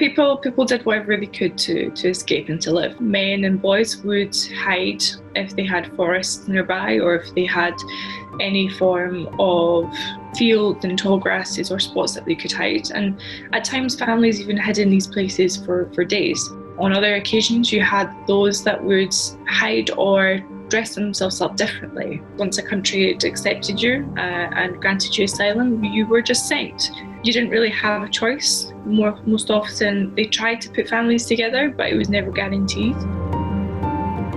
People did whatever they could to escape and to live. Men and boys would hide if they had forests nearby or if they had any form of field and tall grasses or spots that they could hide. And at times families even hid in these places for days. On other occasions you had those that would hide or dress themselves up differently. Once a country had accepted you and granted you asylum, you were just sent. You didn't really have a choice. Most often they tried to put families together, but it was never guaranteed.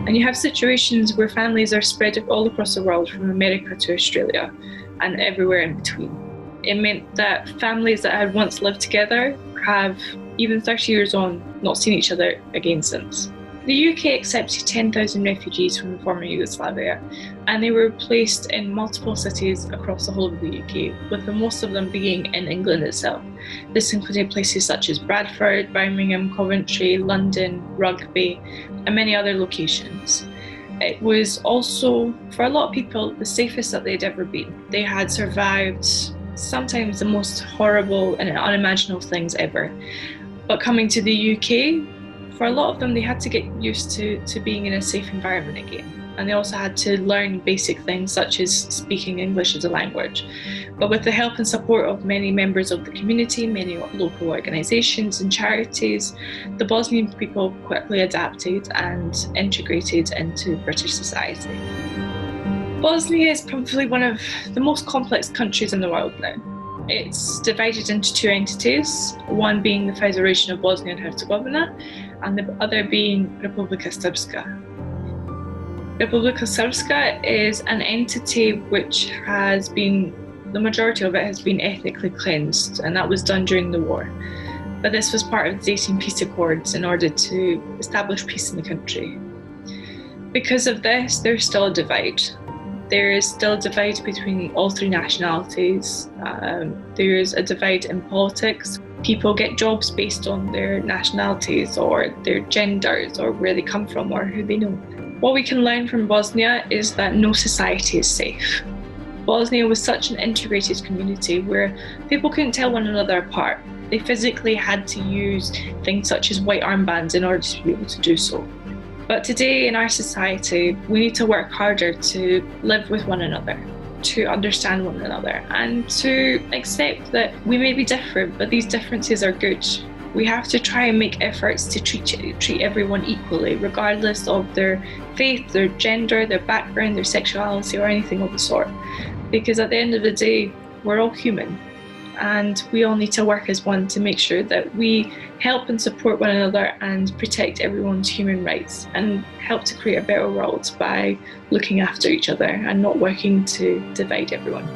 And you have situations where families are spread all across the world, from America to Australia and everywhere in between. It meant that families that had once lived together have, even 30 years on, not seen each other again since. The UK accepted 10,000 refugees from the former Yugoslavia, and they were placed in multiple cities across the whole of the UK, with the most of them being in England itself. This included places such as Bradford, Birmingham, Coventry, London, Rugby, and many other locations. It was also, for a lot of people, the safest that they'd ever been. They had survived sometimes the most horrible and unimaginable things ever. But coming to the UK, for a lot of them, they had to get used to being in a safe environment again. And they also had to learn basic things such as speaking English as a language. But with the help and support of many members of the community, many local organisations and charities, the Bosnian people quickly adapted and integrated into British society. Bosnia is probably one of the most complex countries in the world now. It's divided into two entities, one being the Federation of Bosnia and Herzegovina, and the other being Republika Srpska. Republika Srpska is an entity which has been, the majority of it has been ethnically cleansed, and that was done during the war. But this was part of the Dayton Peace Accords in order to establish peace in the country. Because of this, there's still a divide. There is still a divide between all three nationalities. There is a divide in politics. People get jobs based on their nationalities or their genders or where they come from or who they know. What we can learn from Bosnia is that no society is safe. Bosnia was such an integrated community where people couldn't tell one another apart. They physically had to use things such as white armbands in order to be able to do so. But today in our society, we need to work harder to live with one another, to understand one another, and to accept that we may be different, but these differences are good. We have to try and make efforts to treat everyone equally, regardless of their faith, their gender, their background, their sexuality, or anything of the sort. Because at the end of the day, we're all human. And we all need to work as one to make sure that we help and support one another and protect everyone's human rights and help to create a better world by looking after each other and not working to divide everyone.